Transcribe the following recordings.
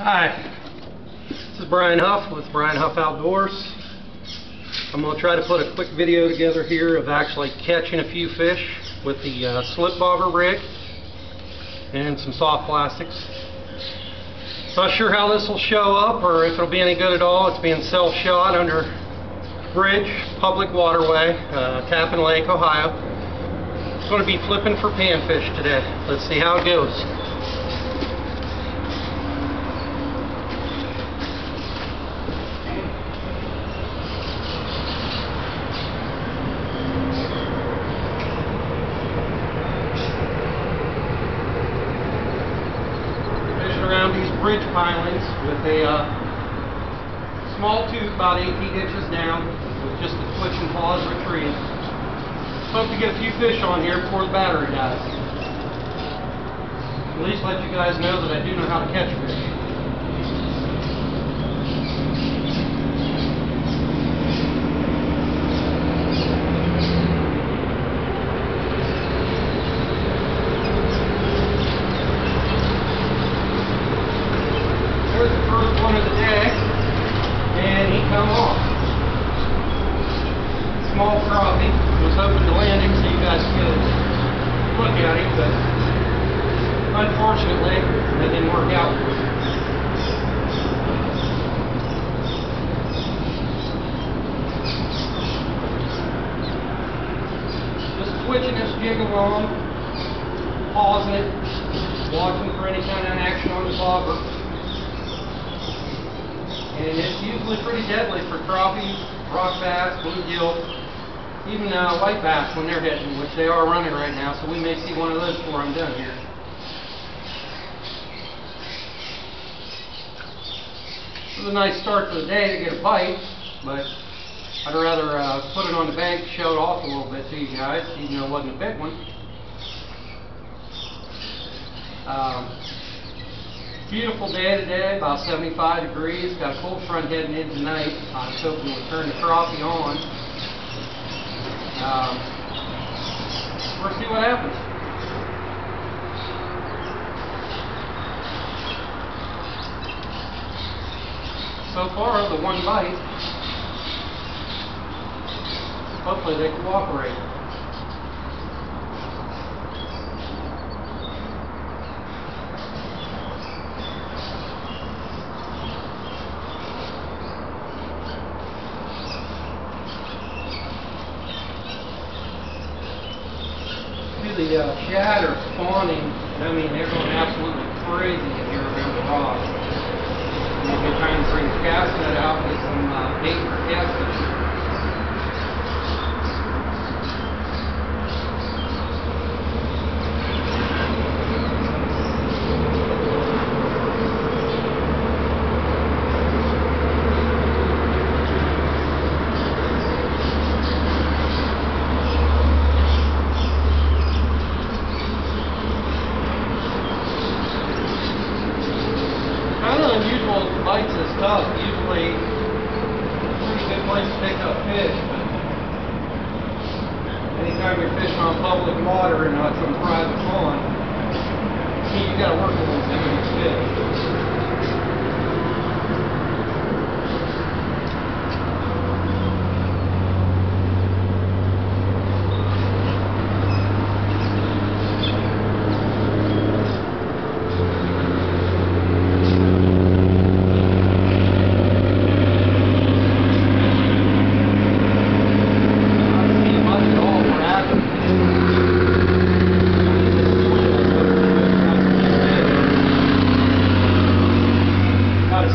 Hi, this is Brian Huff with Brian Huff Outdoors. I'm going to try to put a quick video together here of actually catching a few fish with the slip bobber rig and some soft plastics. Not sure how this will show up or if it'll be any good at all. It's being self-shot under bridge, public waterway, Tappan Lake, Ohio. I'm going to be flipping for panfish today. Let's see how it goes. Around these bridge pilings with a small tube about 18 inches down with just the twitch and pause retrieve. Hope to get a few fish on here before the battery dies. At least let you guys know that I do know how to catch fish. There's the first one of the day, and he come off. Small crappie. Was hoping to land him so you guys could look at him, but unfortunately that didn't work out. Just twitching this jig along, pausing it, watching for any kind of action on the bobber. And it's usually pretty deadly for crappie, rock bass, bluegill, even white bass when they're hitting, which they are running right now, so we may see one of those before I'm done here. It was a nice start to the day to get a bite, but I'd rather put it on the bank to show it off a little bit to you guys, even though it wasn't a big one. Beautiful day today, about 75 degrees. Got a cold front heading in tonight. I was hoping we'd turn the crappie on. We'll see what happens. So far, the one bite. Hopefully they cooperate. The shad are spawning. I mean, they're going absolutely crazy if you're around the rod. We've been trying to bring the cast net out with some bait for catfish. Unusual bites is tough. Usually, a pretty good place to pick up fish. But anytime you're fishing on public water and not some private pond, you got to work a little bit with these fish.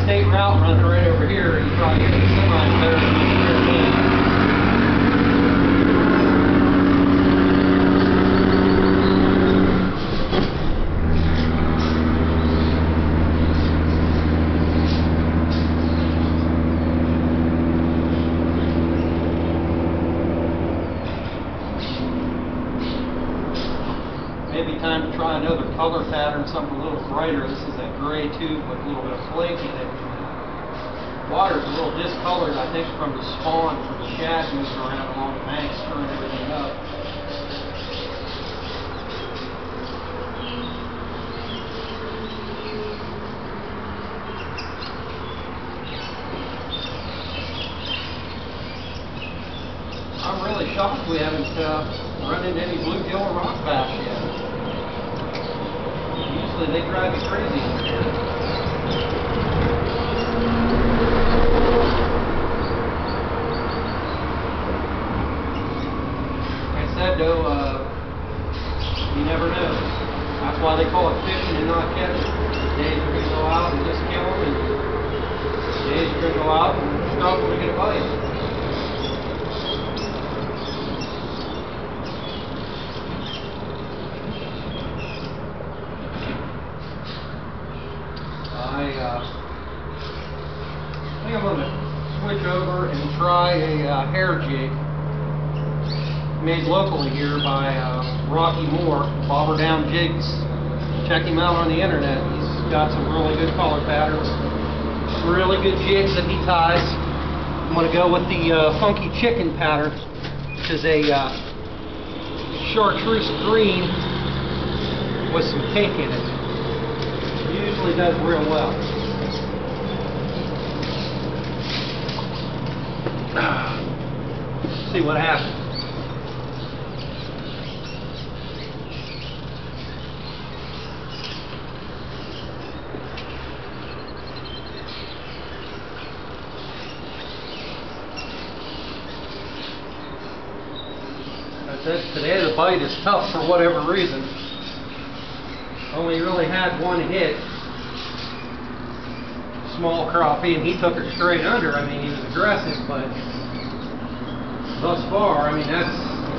State route running right over here, you probably get the semi better than maybe time to try another color pattern, something a little brighter. This is a gray tube with a little bit of flake in it. Water's a little discolored, I think, from the spawn, from the shad moving around along the bank, stirring everything up. shocked we haven't run into any bluegill or rock bass yet. Usually they drive me crazy over here. Like I said though, you never know. That's why they call it fishing and not catching. Days you're going to go out and just kill them, and days you're going to go out and struggle to get a bite. I think I'm going to switch over and try a hair jig made locally here by Rocky Moore, Bobber Down Jigs. Check him out on the internet. He's got some really good color patterns, really good jigs that he ties. I'm going to go with the funky chicken pattern, which is a chartreuse green with some pink in it. Usually does real well. See what happens. Today the bite is tough for whatever reason. Only really had one hit. Small crappie, and he took her straight under. I mean, he was aggressive, but thus far, I mean, that's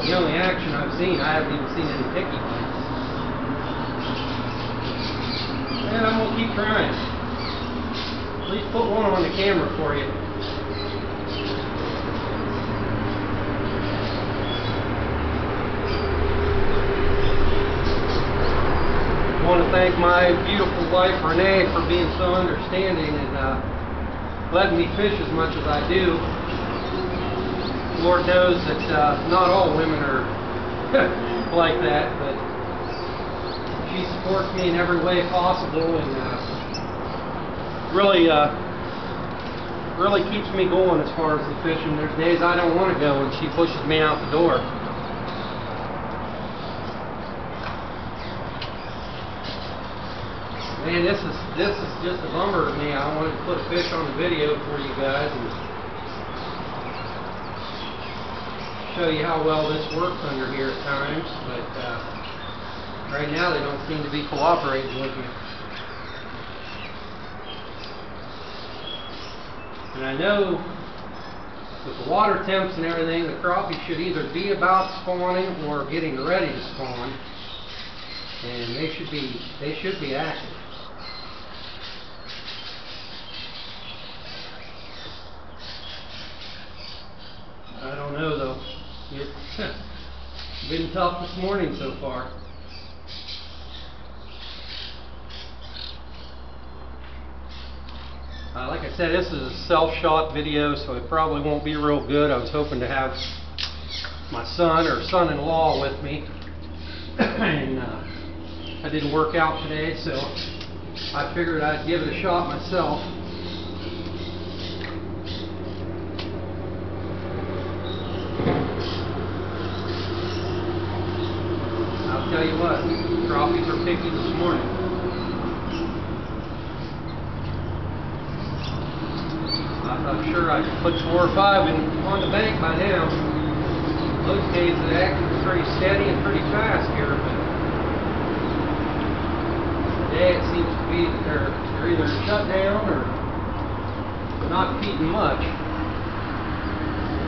the only action I've seen. I haven't even seen any picky bites. And I'm going to keep trying. At least put one on the camera for you. I want to thank my beautiful wife Renee for being so understanding and letting me fish as much as I do. Lord knows that not all women are like that, but she supports me in every way possible and really keeps me going as far as the fishing. There's days I don't want to go and she pushes me out the door. Man, this is just a bummer to me. I wanted to put a fish on the video for you guys and show you how well this works under here at times, but right now they don't seem to be cooperating with me. And I know with the water temps and everything, the crappie should either be about spawning or getting ready to spawn, and they should be active. I don't know though. It's been tough this morning so far. Like I said, this is a self-shot video, so it probably won't be real good. I was hoping to have my son or son-in-law with me, and that didn't work out today, so I figured I'd give it a shot myself. I'll tell you what, crappies are picky this morning. I'm sure I could put 4 or 5 on the bank by now. Those days the action is pretty steady and pretty fast here, but today it seems to be that they're either shut down or not feeding much.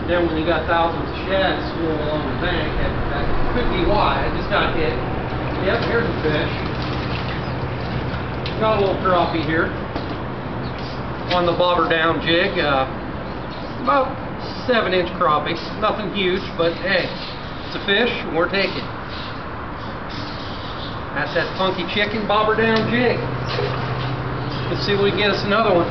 Then when you got thousands of shad swirl along the bank, that could be why. I just got hit. Yep, here's a fish. Got a little crappie here on the bobber down jig. About 7-inch crappie. Nothing huge, but hey, it's a fish and we're taking it. That's that funky chicken bobber down jig. Let's see if we can get us another one.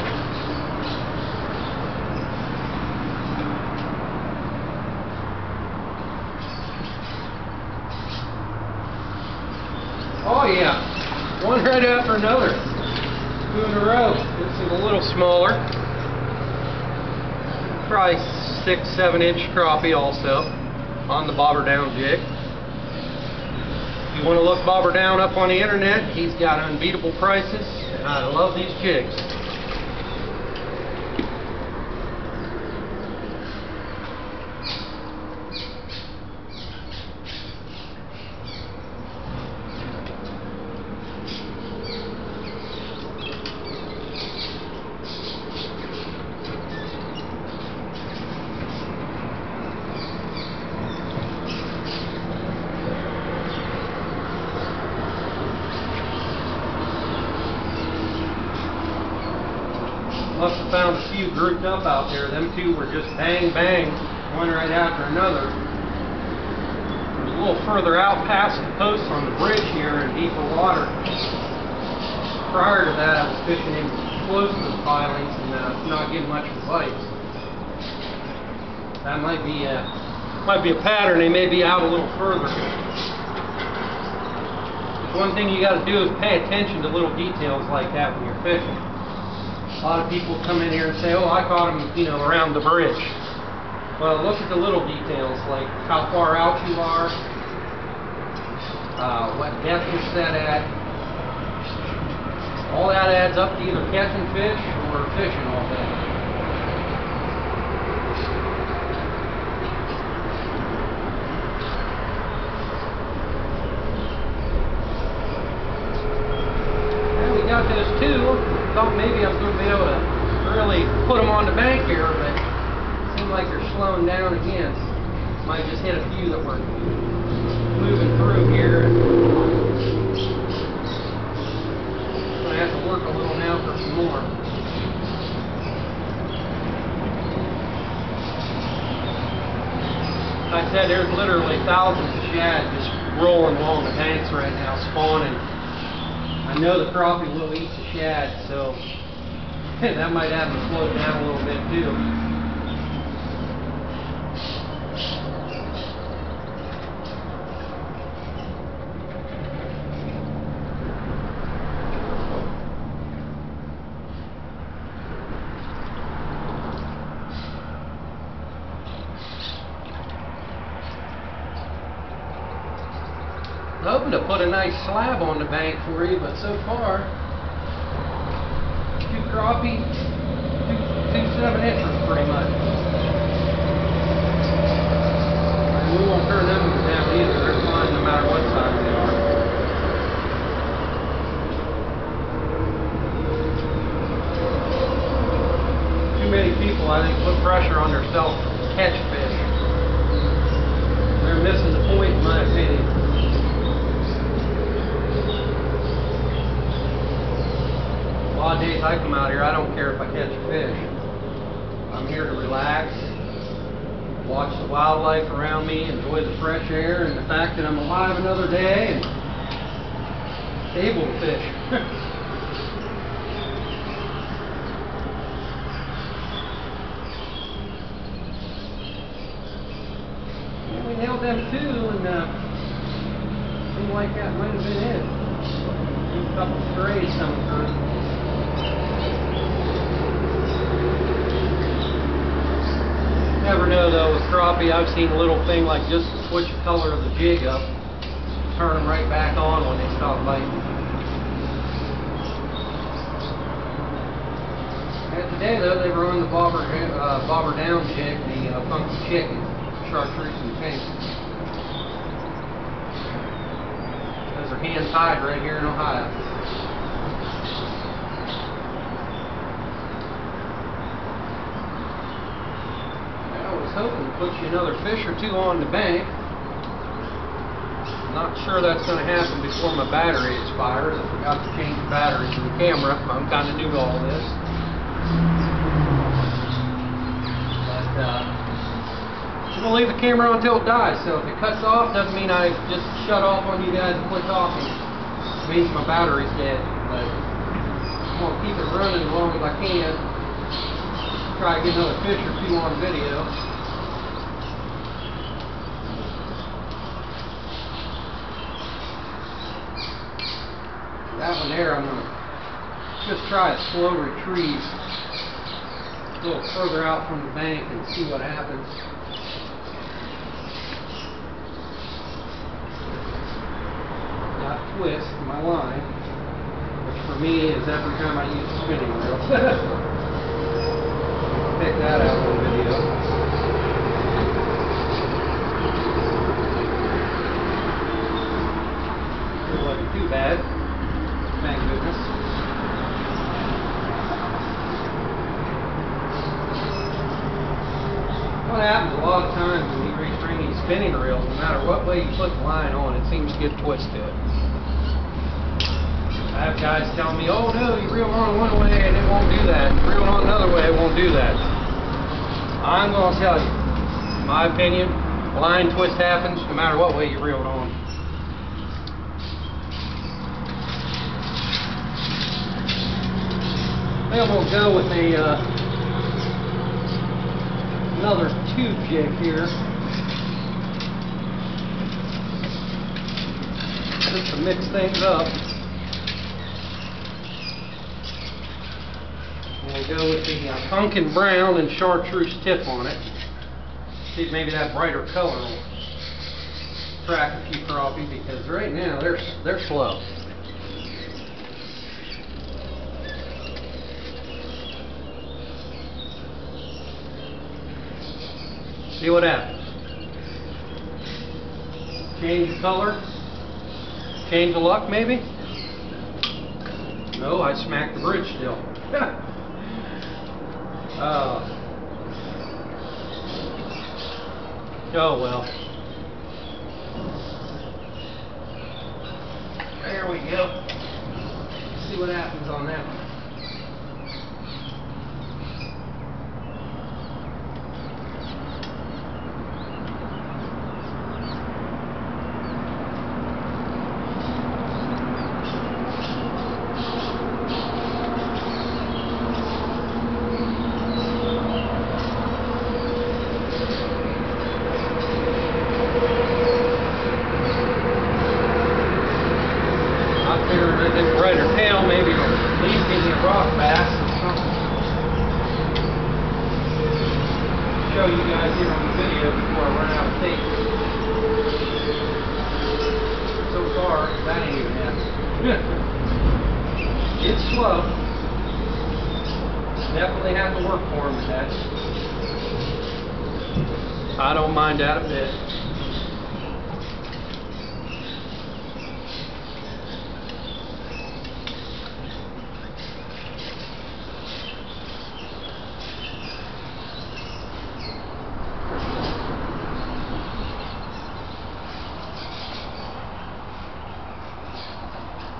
Oh yeah, one right after another. 2 in a row. This is a little smaller. Probably 6-7 inch crappie also. on the bobber down jig. If you want to look Bobber Down up on the internet, he's got unbeatable prices, and I love these jigs. Must have found a few grouped up out there. Them two were just bang bang, one right after another. It was a little further out past the posts on the bridge here in deeper water. Prior to that, I was fishing in close to the pilings and not getting much of a bite. That might be a pattern. They may be out a little further. One thing you got to do is pay attention to little details like that when you're fishing. A lot of people come in here and say, oh, I caught them, you know, around the bridge. Well, look at the little details, like how far out you are, what depth you're set at. All that adds up to either catching fish or fishing all day. And we got those two. Thought maybe I was going to be able to really put them on the bank here, but it seems like they're slowing down again. Might just hit a few that were moving through here. I'm going to have to work a little now for some more. Like I said, there's literally thousands of shad just rolling along the banks right now, spawning. I know the crappie will eat the shad, so that might have them slow down a little bit too. I'm hoping to put a nice slab on the bank for you, but so far, two crappie, two 7-inchers pretty much. And we won't turn them down either. They're fine no matter what size they are. Too many people, I think, put pressure on themselves to catch fish. They're missing the point, in my opinion. A lot of days I come out here, I don't care if I catch a fish. I'm here to relax, watch the wildlife around me, enjoy the fresh air, and the fact that I'm alive another day and able to fish. Yeah, we nailed them too, and seemed like that might have been it. A couple strays coming through. Never know though with crappie. I've seen a little thing like just switch the color of the jig up, turn them right back on when they stop biting. And today though they were on the bobber down jig, the funky chicken, chartreuse and pink. Those are hand tied right here in Ohio. Hoping to put you another fish or two on the bank. Not sure that's going to happen before my battery expires. I forgot to change the batteries in the camera. I'm kind of new to all this. But I'm going to leave the camera on until it dies. So if it cuts off, doesn't mean I just shut off on you guys and quit talking. It means my battery's dead. But I'm going to keep it running as long as I can. Try to get another fish or two on video. That one there, I'm going to just try a slow retrieve a little further out from the bank and see what happens. twist to my line, which for me is every time I use a spinning reel. Pick that out on video. It wasn't too bad, thank goodness. What happens a lot of times when you retrain these spinning reels, no matter what way you put the line on, it seems to get a twist to it. I have guys telling me, oh no, you reel on one way and it won't do that. You reel on another way, it won't do that. I'm going to tell you, in my opinion, line twist happens no matter what way you reel it on. I think I'm going to go with another tube jig here, just to mix things up. We'll go with the pumpkin brown and chartreuse tip on it. See if maybe that brighter color will attract a few crappie, because right now they're slow. See what happens. Change the color. Change the luck, maybe? No, I smacked the bridge still. Oh well. There we go. Let's see what happens on that one. Brighter tail, maybe it'll at least give me a rock bass or something. Show you guys here on the video before I run out of tape. So far, that ain't even happening. It's slow. Definitely have to work for him with that. I don't mind that a bit.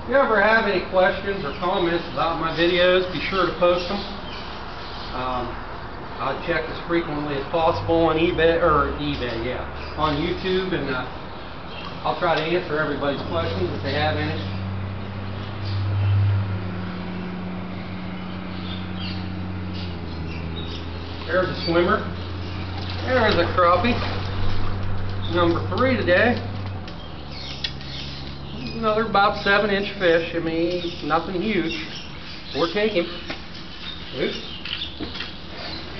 If you ever have any questions or comments about my videos, be sure to post them. I check as frequently as possible on on YouTube, and I'll try to answer everybody's questions if they have any. There's a swimmer. There's a crappie. Number 3 today. Another about 7-inch fish. I mean, nothing huge. We'll take him. Oops.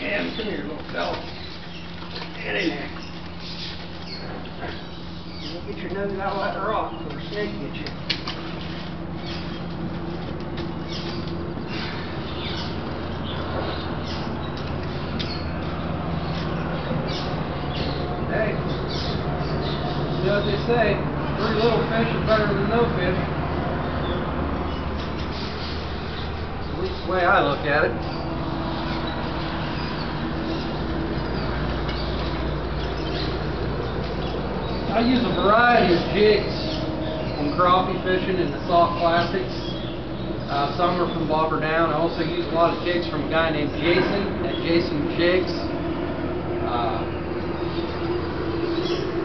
And come here, little fella. Get in there. Get your nose out of that rock before a snake gets you. Hey, you know what they say? 3 little fish is better than no fish. At least the way I look at it. I use a variety of jigs when crappie fishing in the soft plastics. Some are from Bobber Down. I also use a lot of jigs from a guy named Jason at Jason Jigs.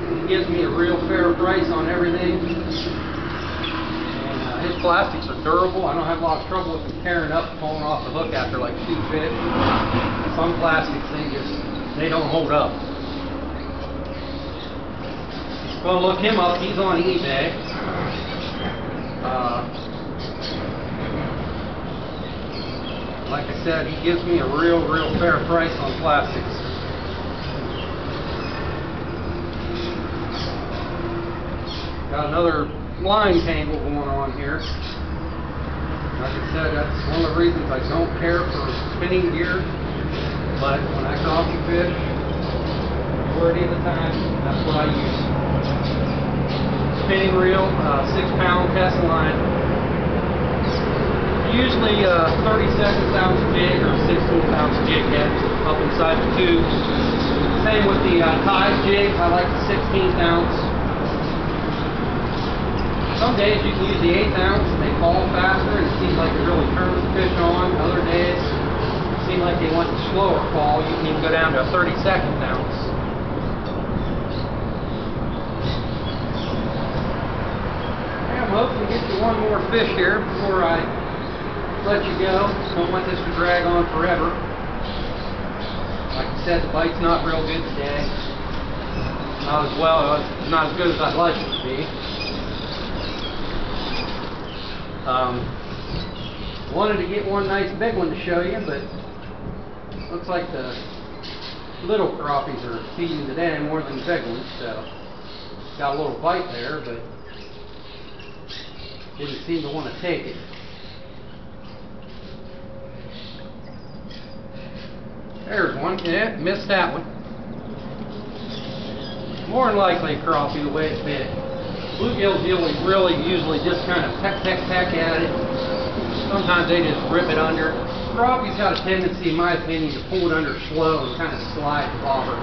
He gives me a real fair price on everything. And his plastics are durable. I don't have a lot of trouble with them tearing up and pulling off the hook after like 2 fish. Some plastics, they don't hold up. Go look him up. He's on eBay. Like I said, he gives me a real fair price on plastics. Got another line tangle going on here. Like I said, that's one of the reasons I don't care for spinning gear. But when I coffee fish, majority of the time, that's what I use. Spinning reel, 6-pound test line. Usually 32 ounce jig or 16 ounce jig head up inside the tube. Same with the Tide jigs. I like the 16 ounce. Some days you can use the 8 ounce and they fall faster and it seems like it really turns the fish on. Other days it seems like they want the slower fall. You can even go down to a 32nd ounce. And I'm hoping to get you one more fish here before I let you go. Don't want this to drag on forever. Like I said, the bite's not real good today. Not as good as I'd like it to be. Wanted to get one nice big one to show you, but looks like the little crappies are feeding today more than the big ones, so got a little bite there, but didn't seem to want to take it. There's one. Yeah, missed that one. More than likely a crappie the way it bit. Bluegills really usually just kind of peck at it. Sometimes they just rip it under. Crappie's got a tendency, in my opinion, to pull it under slow and kind of slide the bobber.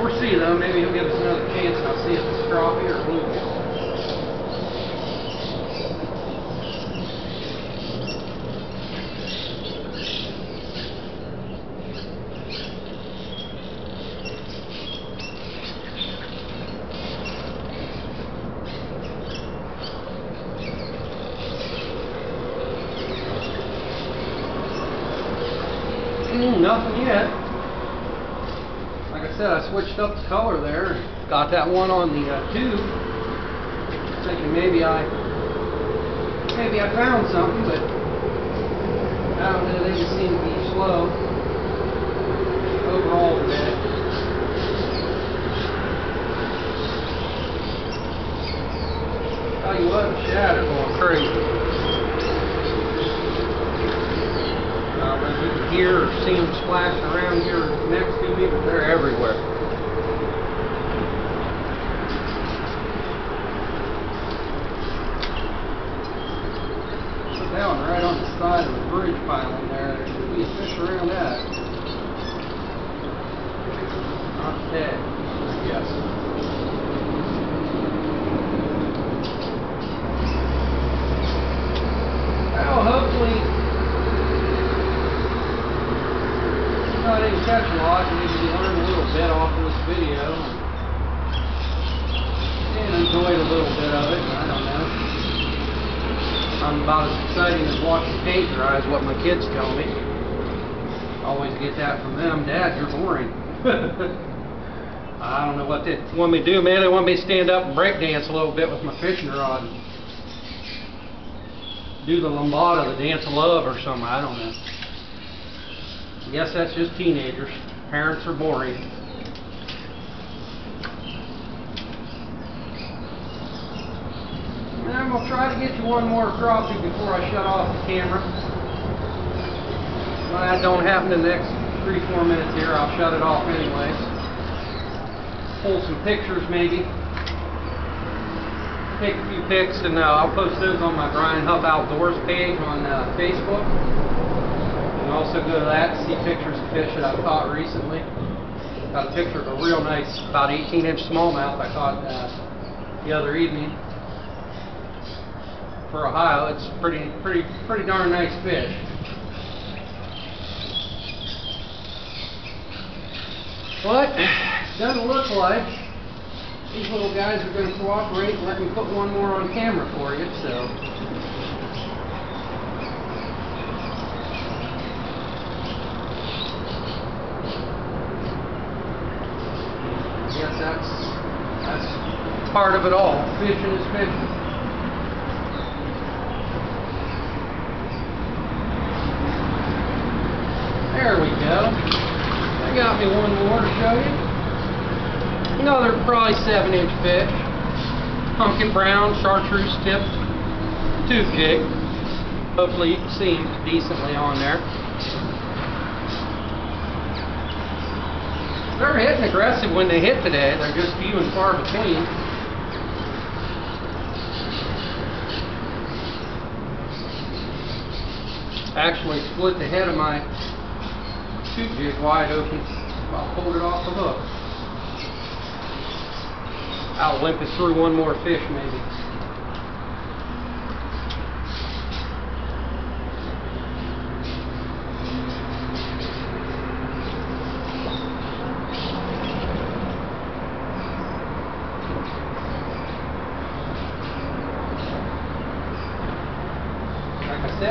We'll see though, maybe he'll give us another chance and I'll see if it's crappie or bluegill. Nothing yet. Like I said, I switched up the color there. Got that one on the tube. Thinking maybe I found something, but I don't know. They just seem to be slow overall today. Tell you what, the shad are going crazy. You can hear or see them splashing around here next to me, but they're everywhere. Put that one right on the side of the bridge piling there. There should be a fish around that. Not dead, I guess. Well, hopefully. I didn't catch a lot, maybe you learned a little bit off of this video and enjoyed a little bit of it. I don't know. I'm about as exciting as watching paint dry is what my kids tell me. Always get that from them. Dad, you're boring. I don't know what they want me to do, man. They want me to stand up and break dance a little bit with my fishing rod. Do the lambada, the dance of love or something. I don't know. I guess that's just teenagers. Parents are boring. And I'm going to try to get you one more crappie before I shut off the camera. If that don't happen in the next 3-4 minutes here, I'll shut it off anyways. Pull some pictures maybe. Take a few pics and I'll post those on my Brian Huff Outdoors page on Facebook. Also go to that to see pictures of fish that I've caught recently. Got a picture of a real nice, about 18-inch smallmouth I caught the other evening. For Ohio, it's pretty darn nice fish. But it doesn't look like these little guys are going to cooperate and let me put one more on camera for you. So. That's part of it all. Fishing is fishing. There we go. I got me one more to show you. Another probably 7-inch fish. pumpkin brown chartreuse tipped tube jig. Hopefully you can see them decently on there. They're hitting aggressive when they hit today. They're just few and far between. Actually split the head of my tube jig wide open. I'll pull it off the hook. I'll limp it through one more fish maybe.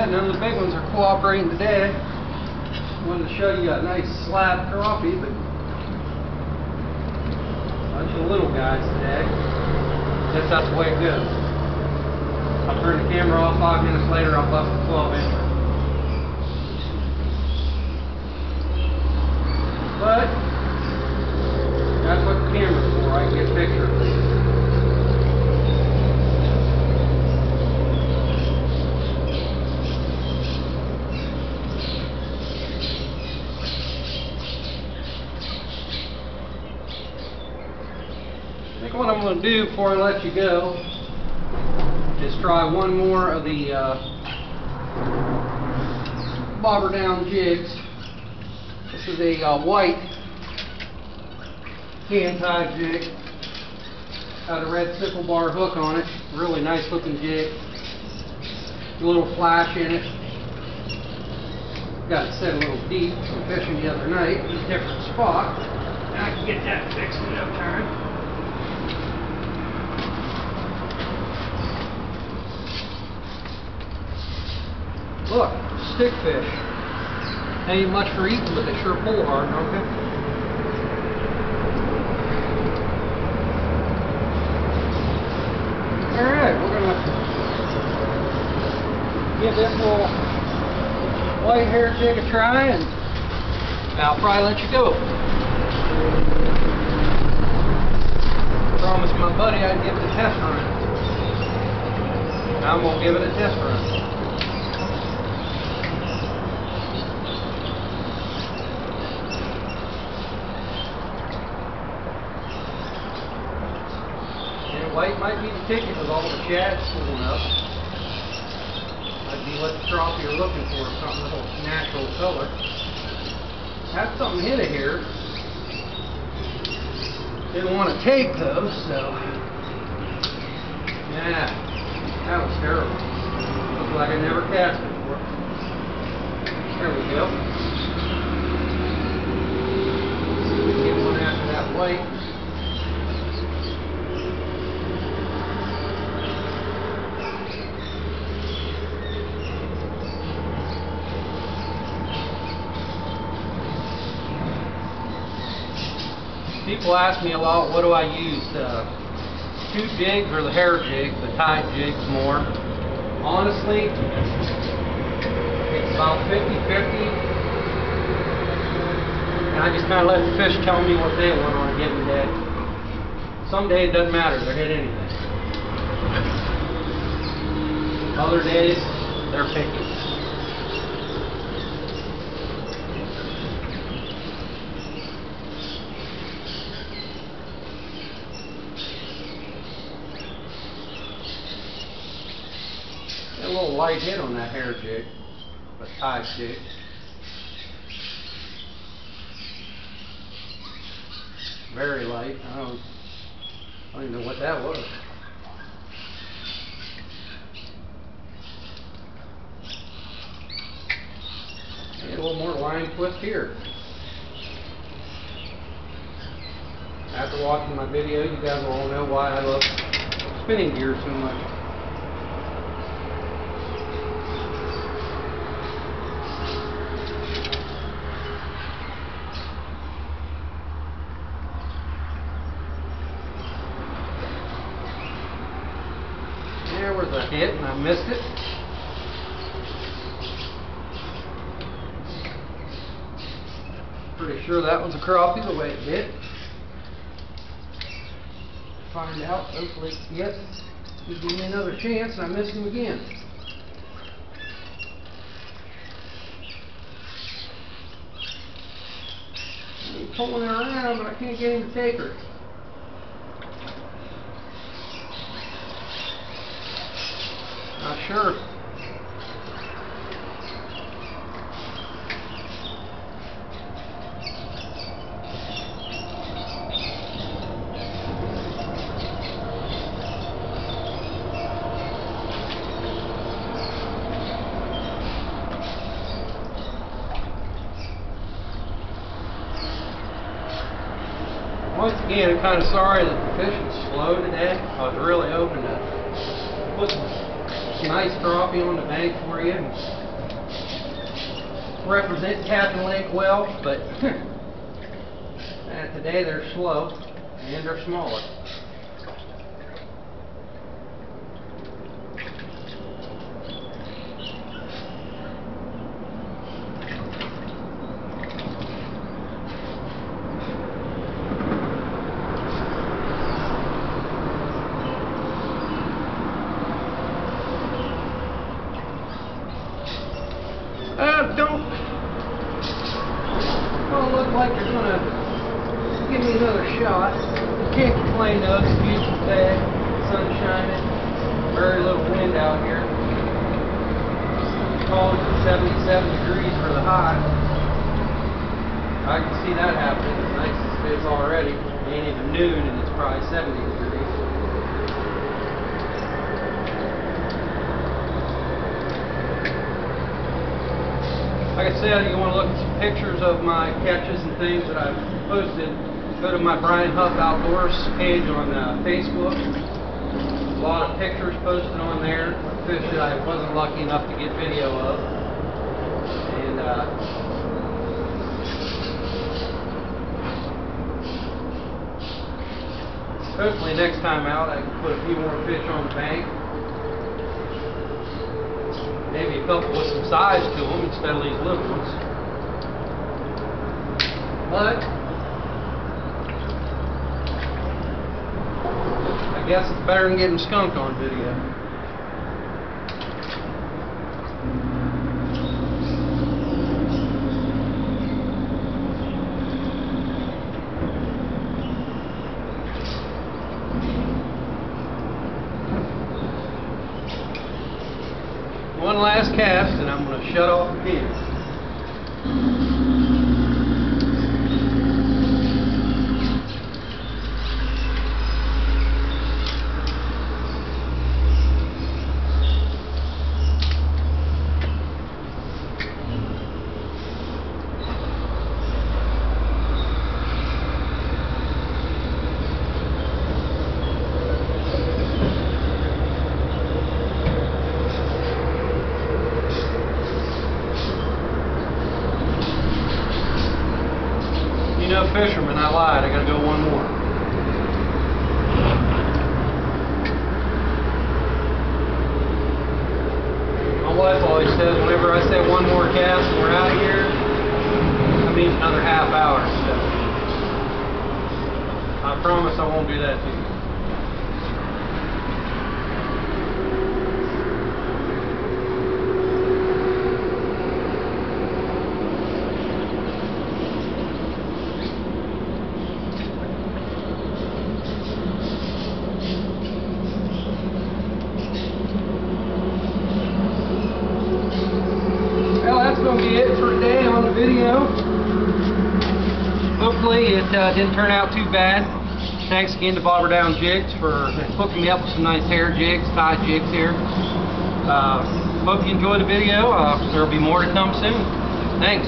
None of the big ones are cooperating today. Wanted to show you a nice slab crappie, but a bunch of little guys today. Guess that's the way it goes. I'll turn the camera off 5 minutes later, I'll bust a 12-inch. But that's what the camera's for. I can get a picture of things. I think what I'm going to do before I let you go is try one more of the bobber down jigs. This is a white hand-tied jig. Got a red sickle bar hook on it. Really nice looking jig. A little flash in it. Got it set a little deep from fishing the other night in a different spot. And I can get that fixed in no time. Look, stick fish. Ain't much for eating, but they sure pull hard, don't they? Alright, we're gonna give this little white hair jig a try, and I'll probably let you go. Promised my buddy I'd give it a test run. I'm gonna give it a test run. White might be the ticket with all the shads pulling up. Might be what the crappie you're looking for, something a little natural color. Have something hit it here. Didn't want to take those, so yeah, that was terrible. Looks like I never cast before. There we go. Get one after that white. People ask me a lot, what do I use, tube jigs or the hair jig, the tide jigs more. Honestly, it's about 50-50. And I just kind of let the fish tell me what they want on a given day. Some days it doesn't matter, they'll hit anything. Other days, they're picky. A little light hit on that hair jig, but tide jig. Very light. I don't even know what that was. And a little more line twist here. After watching my video, you guys will all know why I love spinning gear so much. There was a hit and I missed it. Pretty sure that was a crappie the way it hit. find out. Hopefully, yes, he gave me another chance and I missed him again. I'm pulling her around, but I can't get him to take her. Not sure. Once again, I'm kind of sorry that the fishing is slow today. I was really hoping to put some nice crappie on the bank for you and represent Captain Lake well, but today they're slow and they're smaller. Don't look like you're gonna give me another shot. Can't complain though, it's a beautiful day, sun shining, very little wind out here. Calling for 77 degrees for the high. I can see that happening as nice as it is already. It ain't even noon and it's probably 70 degrees. Like I said, you want to look at some pictures of my catches and things that I've posted, go to my Brian Huff Outdoors page on Facebook. A lot of pictures posted on there of fish that I wasn't lucky enough to get video of. And hopefully next time out I can put a few more fish on the bank. Maybe a couple with some size to them instead of these little ones. But I guess it's better than getting skunked on video. One last cast and I'm going to shut off the pin. No fisherman, I lied. I gotta go one more. My wife always says whenever I say one more cast and we're out of here, that means another half hour. So I promise I won't do that to you. That's going to be it for today on the video. Hopefully it didn't turn out too bad. Thanks again to Bobber Down Jigs for hooking me up with some nice hair jigs, tie jigs here. Hope you enjoyed the video. There will be more to come soon. Thanks.